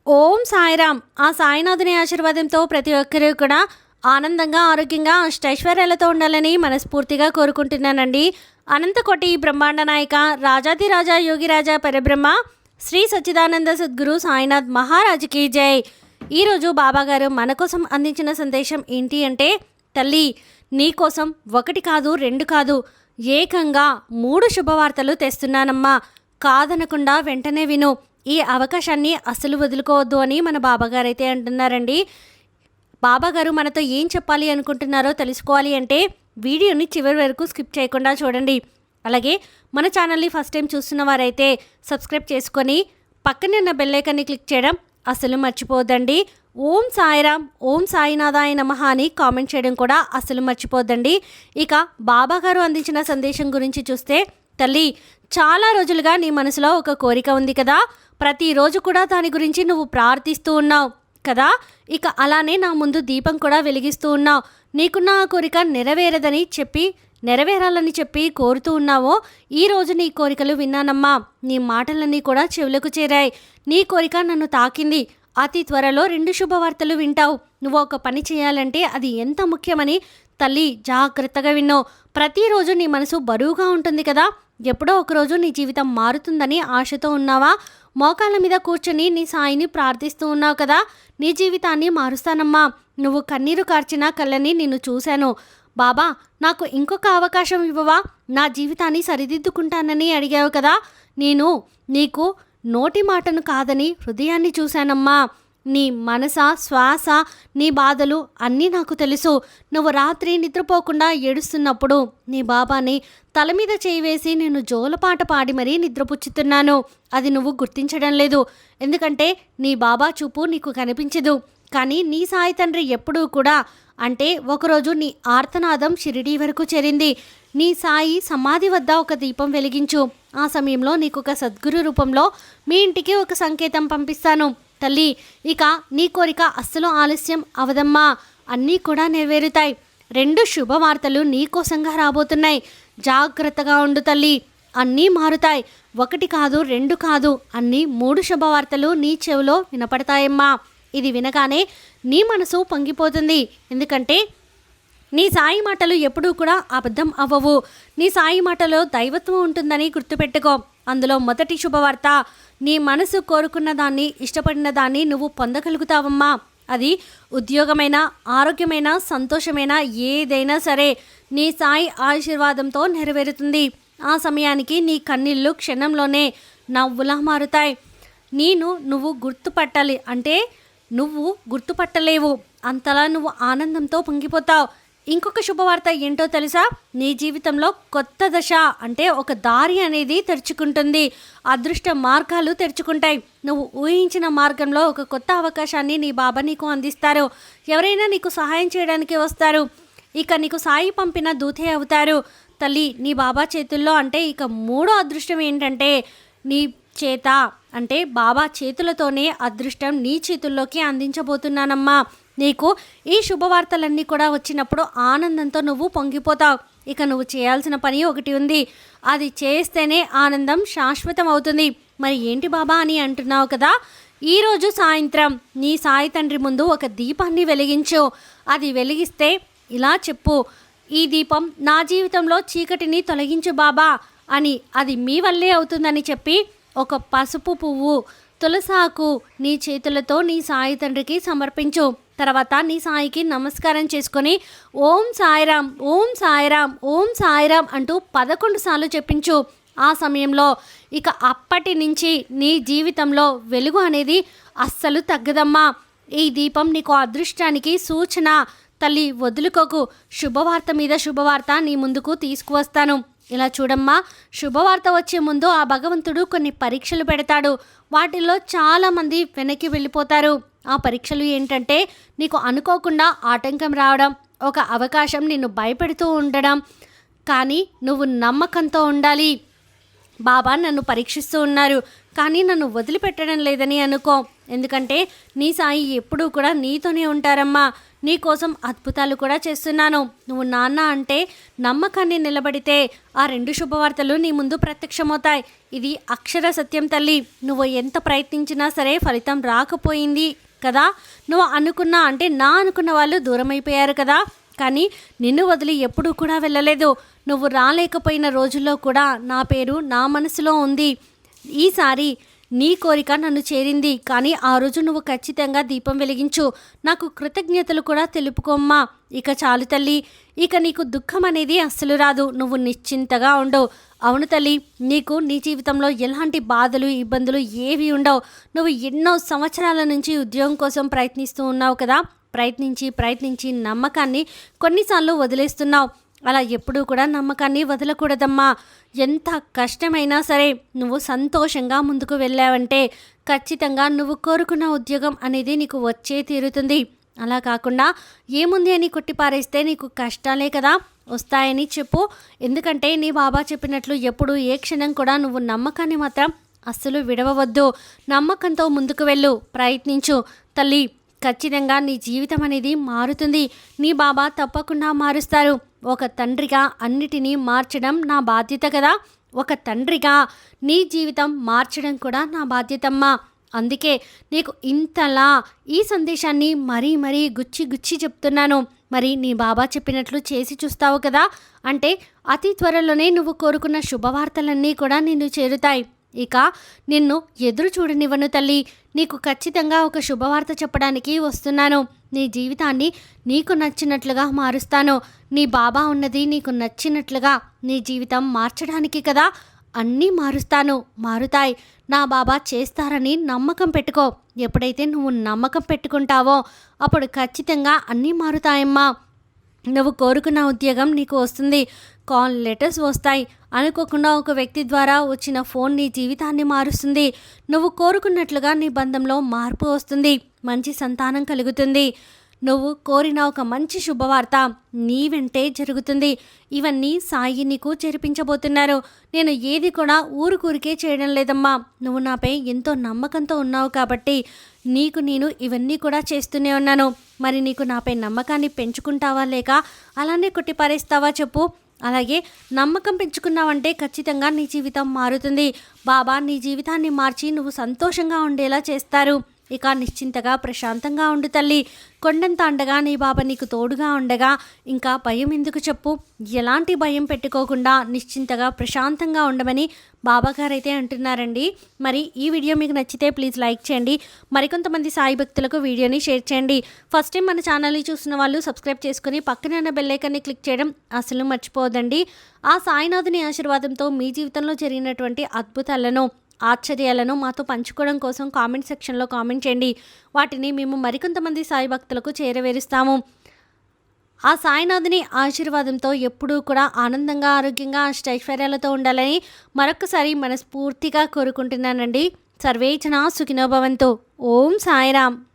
ఓం సాయిరామ్. ఆ సాయినాథుని ఆశీర్వాదంతో ప్రతి ఒక్కరూ కూడా ఆనందంగా, ఆరోగ్యంగా, అష్టైశ్వర్యాలతో ఉండాలని మనస్ఫూర్తిగా కోరుకుంటున్నానండి. అనంతకోటి బ్రహ్మాండ నాయక రాజాధిరాజా యోగిరాజా పరబ్రహ్మ శ్రీ సచ్చిదానంద సద్గురు సాయినాథ్ మహారాజుకి జై. ఈరోజు బాబాగారు మన కోసం అందించిన సందేశం ఏంటి అంటే, తల్లి నీకోసం ఒకటి కాదు, రెండు కాదు, ఏకంగా 3 శుభవార్తలు తెస్తున్నానమ్మా. కాదనకుండా వెంటనే విను. ఈ అవకాశాన్ని అస్సలు వదులుకోవద్దు అని మన బాబాగారు అయితే అంటున్నారండి. బాబాగారు మనతో ఏం చెప్పాలి అనుకుంటున్నారో తెలుసుకోవాలి అంటే వీడియోని చివరి వరకు స్కిప్ చేయకుండా చూడండి. అలాగే మన ఛానల్ని ఫస్ట్ టైం చూస్తున్న వారైతే సబ్స్క్రైబ్ చేసుకొని పక్కనే ఉన్న బెల్ ఐకాన్ని క్లిక్ చేయడం అస్సలు మర్చిపోద్దండి. ఓం సాయిరామ్, ఓం సాయినాథాయ నమః అని కామెంట్ చేయడం కూడా అస్సలు మర్చిపోద్దండి. ఇక బాబాగారు అందించిన సందేశం గురించి చూస్తే, తల్లి చాలా రోజులుగా నీ మనసులో ఒక కోరిక ఉంది కదా, ప్రతిరోజు కూడా దాని గురించి నువ్వు ప్రార్థిస్తూ ఉన్నావు కదా, ఇక అలానే నా ముందు దీపం కూడా వెలిగిస్తూ ఉన్నావు. నీకున్న ఆ కోరిక నెరవేరాలని చెప్పి కోరుతూ ఉన్నావో, ఈరోజు నీ కోరికలు విన్నానమ్మా. నీ మాటలన్నీ కూడా చెవులకు చేరాయి. నీ కోరిక నన్ను తాకింది. అతి త్వరలో 2 శుభవార్తలు వింటావు. నువ్వు ఒక పని చేయాలంటే అది ఎంత ముఖ్యమని తల్లి జాగ్రత్తగా విన్నావు. ప్రతిరోజు నీ మనసు బరువుగా ఉంటుంది కదా, ఎప్పుడో ఒకరోజు నీ జీవితం మారుతుందని ఆశతో ఉన్నావా? మోకాళ్ళ మీద కూర్చొని నీ సాయిని ప్రార్థిస్తూ ఉన్నావు కదా, నీ జీవితాన్ని మారుస్తానమ్మా. నువ్వు కన్నీరు కార్చిన కళ్ళని నిన్ను చూశాను. బాబా నాకు ఇంకొక అవకాశం ఇవ్వవా, నా జీవితాన్ని సరిదిద్దుకుంటానని అడిగావు కదా, నేను నీకు నోటి మాటను కాదని హృదయాన్ని చూశానమ్మా. నీ మనస, శ్వాస, నీ బాధలు అన్నీ నాకు తెలుసు. నువ్వు రాత్రి నిద్రపోకుండా ఏడుస్తున్నప్పుడు నీ బాబాని తల మీద చేయి వేసి నేను జోలపాట పాడి మరీ నిద్రపుచ్చుతున్నాను. అది నువ్వు గుర్తించడం లేదు, ఎందుకంటే నీ బాబా చూపు నీకు కనిపించదు. కానీ నీ సాయి తండ్రి ఎప్పుడూ కూడా, అంటే ఒకరోజు నీ ఆర్తనాదం షిరిడీ వరకు చేరింది. నీ సాయి సమాధి వద్ద ఒక దీపం వెలిగించు. ఆ సమయంలో నీకు ఒక సద్గురు రూపంలో మీ ఇంటికి ఒక సంకేతం పంపిస్తాను. తల్లి ఇక నీ కోరిక అస్సలు ఆలస్యం అవదమ్మా, అన్నీ కూడా నెరవేరుతాయి. 2 శుభవార్తలు నీకోసంగా రాబోతున్నాయి. జాగ్రత్తగా ఉండు తల్లి, అన్నీ మారుతాయి. 1 కాదు, 2 కాదు, అన్నీ 3 శుభవార్తలు నీ చెవిలో వినపడతాయమ్మా. ఇది వినగానే నీ మనసు పొంగిపోతుంది, ఎందుకంటే నీ సాయి మాటలు ఎప్పుడూ కూడా అబద్ధం అవ్వవు. నీ సాయి మాటలో దైవత్వం ఉంటుందని గుర్తుపెట్టుకో. అందులో మొదటి శుభవార్త, నీ మనసు కోరుకున్న దాన్ని, ఇష్టపడిన దాన్ని నువ్వు పొందగలుగుతావమ్మా. అది ఉద్యోగమైనా, ఆరోగ్యమైన, సంతోషమైన, ఏదైనా సరే నీ సాయి ఆశీర్వాదంతో నెరవేరుతుంది. ఆ సమయానికి నీ కన్నీళ్ళు క్షణంలోనే నవ్వులా మారుతాయి. నువ్వు గుర్తుపట్టాలి అంటే నువ్వు గుర్తుపట్టలేవు, అంతలా నువ్వు ఆనందంతో పొంగిపోతావు. ఇంకొక శుభవార్త ఏంటో తెలుసా? నీ జీవితంలో కొత్త దశ, అంటే ఒక దారి అనేది తెరుచుకుంటుంది. అదృష్ట మార్గాలు తెరుచుకుంటాయి. నువ్వు ఊహించిన మార్గంలో ఒక కొత్త అవకాశాన్ని నీ బాబా నీకు అందిస్తారు. ఎవరైనా నీకు సహాయం చేయడానికి వస్తారు. ఇక నీకు సాయి పంపిన దూతే అవుతారు. తల్లి నీ బాబా చేతుల్లో, అంటే ఇక 3వ అదృష్టం ఏంటంటే, నీ చేత, అంటే బాబా చేతులతోనే అదృష్టం నీ చేతుల్లోకి అందించబోతున్నానమ్మా. నీకు ఈ శుభవార్తలన్నీ కూడా వచ్చినప్పుడు ఆనందంతో నువ్వు పొంగిపోతావు. ఇక నువ్వు చేయాల్సిన పని ఒకటి ఉంది, అది చేస్తేనే ఆనందం శాశ్వతం అవుతుంది. మరి ఏంటి బాబా అని అంటున్నావు కదా, ఈరోజు సాయంత్రం నీ సాయి తండ్రి ముందు ఒక దీపాన్ని వెలిగించు. అది వెలిగిస్తే ఇలా చెప్పు, ఈ దీపం నా జీవితంలో చీకటిని తొలగించు బాబా అని. అది మీ వల్లే అవుతుందని చెప్పి ఒక పసుపు పువ్వు, తులసాకు నీ చేతులతో నీ సాయి తండ్రికి సమర్పించు. తర్వాత నీ సాయికి నమస్కారం చేసుకొని ఓం సాయిరామ్, ఓం సాయిరామ్, ఓం సాయిరామ్ అంటూ 11 సార్లు చెప్పించు. ఆ సమయంలో ఇక అప్పటి నుంచి నీ జీవితంలో వెలుగు అనేది అస్సలు తగ్గదమ్మా. ఈ దీపం నీకు అదృష్టానికి సూచన. తల్లి వదులుకోకు. శుభవార్త మీద శుభవార్త నీ ముందుకు తీసుకువస్తాను. ఇలా చూడమ్మా, శుభవార్త వచ్చే ముందు ఆ భగవంతుడు కొన్ని పరీక్షలు పెడతాడు. వాటిల్లో చాలామంది వెనక్కి వెళ్ళిపోతారు. ఆ పరీక్షలు ఏంటంటే, నీకు అనుకోకుండా ఆటంకం రావడం, ఒక అవకాశం నిన్ను భయపెడుతూ ఉండడం. కానీ నువ్వు నమ్మకంతో ఉండాలి. బాబా నన్ను పరీక్షిస్తూ ఉన్నారు, కానీ నన్ను వదిలిపెట్టడం లేదని అనుకో. ఎందుకంటే నీ సాయి ఎప్పుడూ కూడా నీతోనే ఉంటారమ్మా. నీకోసం అద్భుతాలు కూడా చేస్తున్నాను. నువ్వు నాన్న అంటే నమ్మకాన్ని నిలబడితే ఆ 2 శుభవార్తలు నీ ముందు ప్రత్యక్షమవుతాయి. ఇది అక్షర సత్యం తల్లి. నువ్వు ఎంత ప్రయత్నించినా సరే ఫలితం రాకపోయింది కదా. నువ్వు అనుకున్న వాళ్ళు దూరమైపోయారు కదా, కానీ నిన్ను వదిలి ఎప్పుడూ కూడా వెళ్ళలేదు. నువ్వు రాలేకపోయిన రోజుల్లో కూడా నా పేరు నా మనసులో ఉంది. ఈసారి నీ కోరిక నన్ను చేరింది, కానీ ఆ రోజు నువ్వు ఖచ్చితంగా దీపం వెలిగించు. నాకు కృతజ్ఞతలు కూడా తెలుపుకోమ్మా. ఇక చాలు తల్లి, ఇక నీకు దుఃఖం అనేది అస్సలు రాదు. నువ్వు నిశ్చింతగా ఉండవు. అవును తల్లి, నీకు నీ జీవితంలో ఎలాంటి బాధలు ఇబ్బందులు ఏవి ఉండవు. నువ్వు ఎన్నో సంవత్సరాల నుంచి ఉద్యోగం కోసం ప్రయత్నిస్తూ ఉన్నావు కదా. ప్రయత్నించి నమ్మకాన్ని కొన్నిసార్లు వదిలేస్తున్నావు. అలా ఎప్పుడూ కూడా నమ్మకాన్ని వదలకూడదమ్మా. ఎంత కష్టమైనా సరే నువ్వు సంతోషంగా ముందుకు వెళ్ళావంటే ఖచ్చితంగా నువ్వు కోరుకున్న ఉద్యోగం అనేది నీకు వచ్చే తీరుతుంది. అలా కాకుండా ఏముంది అని కొట్టిపారేస్తే నీకు కష్టాలే కదా వస్తాయని చెప్పు. ఎందుకంటే నీ బాబా చెప్పినట్లు ఎప్పుడు ఏ క్షణం కూడా నువ్వు నమ్మకాన్ని మాత్రం అస్సలు విడవవద్దు. నమ్మకంతో ముందుకు వెళ్ళు, ప్రయత్నించు తల్లి. ఖచ్చితంగా నీ జీవితం అనేది మారుతుంది. నీ బాబా తప్పకుండా మారుస్తారు. ఒక తండ్రిగా అన్నిటినీ మార్చడం నా బాధ్యత కదా. ఒక తండ్రిగా నీ జీవితం మార్చడం కూడా నా బాధ్యతమ్మా. అందుకే నీకు ఇంతలా ఈ సందేశాన్ని మరీ గుచ్చి చెప్తున్నాను. మరి నీ బాబా చెప్పినట్లు చేసి చూస్తావు కదా. అంటే అతి త్వరలోనే నువ్వు కోరుకున్న శుభవార్తలన్నీ కూడా నిన్ను చేరుతాయి. ఇక నిన్ను ఎదురు చూడనివ్వను తల్లి. నీకు ఖచ్చితంగా ఒక శుభవార్త చెప్పడానికి వస్తున్నాను. నీ జీవితాన్ని నీకు నచ్చినట్లుగా మారుస్తాను. నీ బాబా ఉన్నది నీకు నచ్చినట్లుగా నీ జీవితం మార్చడానికి కదా. అన్నీ మారుతాయి. నా బాబా చేస్తారని నమ్మకం పెట్టుకో. ఎప్పుడైతే నువ్వు నమ్మకం పెట్టుకుంటావో అప్పుడు ఖచ్చితంగా అన్నీ మారుతాయమ్మా. నువ్వు కోరుకున్న ఉద్యోగం నీకు వస్తుంది. కాల్ లెటర్స్ వస్తాయి. అనుకోకుండా ఒక వ్యక్తి ద్వారా వచ్చిన ఫోన్ నీ జీవితాన్ని మారుస్తుంది. నువ్వు కోరుకున్నట్లుగా నీ బంధంలో మార్పు వస్తుంది. మంచి సంతానం కలుగుతుంది. నువ్వు కోరిన ఒక మంచి శుభవార్త నీ వెంటే జరుగుతుంది. ఇవన్నీ సాయి నీకు చేర్పించబోతున్నారు. నేను ఏది కూడా ఊరికే చేయడం లేదమ్మా. నువ్వు నాపై ఎంతో నమ్మకంతో ఉన్నావు కాబట్టి నీకు నేను ఇవన్నీ కూడా చేస్తూనే ఉన్నాను. మరి నీకు నాపై నమ్మకాన్ని పెంచుకుంటావా లేక అలానే కొట్టిపారేస్తావా చెప్పు. అలాగే నమ్మకం పెంచుకున్నావంటే ఖచ్చితంగా నీ జీవితం మారుతుంది. బాబా నీ జీవితాన్ని మార్చి నువ్వు సంతోషంగా ఉండేలా చేస్తారు. ఇక నిశ్చింతగా ప్రశాంతంగా ఉండు తల్లి. కొండంత అండగా నీ బాబా నీకు తోడుగా ఉండగా ఇంకా భయం ఎందుకు చెప్పు. ఎలాంటి భయం పెట్టుకోకుండా నిశ్చింతగా ప్రశాంతంగా ఉండమని బాబాగారు అయితే అంటున్నారండి. మరి ఈ వీడియో మీకు నచ్చితే ప్లీజ్ లైక్ చేయండి. మరికొంతమంది సాయి భక్తులకు వీడియోని షేర్ చేయండి. ఫస్ట్ టైం మన ఛానల్ని చూస్తున్న వాళ్ళు సబ్స్క్రైబ్ చేసుకుని పక్కనే ఉన్న బెల్ ఐకాన్ని క్లిక్ చేయడం అసలు మర్చిపోవద్దండి. ఆ సాయినాథుని ఆశీర్వాదంతో మీ జీవితంలో జరిగినటువంటి అద్భుతాలను ఆశ్చర్యాలను మాతో పంచుకోవడం కోసం కామెంట్ సెక్షన్లో కామెంట్ చేయండి. వాటిని మేము మరికొంతమంది సాయి భక్తులకు చేరవేరుస్తాము. ఆ సాయినాథుని ఆశీర్వాదంతో ఎప్పుడూ కూడా ఆనందంగా ఆరోగ్యంగా అష్టైశ్వర్యాలతో ఉండాలని మరొకసారి మనస్ఫూర్తిగా కోరుకుంటున్నానండి. సర్వే జనా సుఖినో భవంతు. ఓం సాయిరామ్.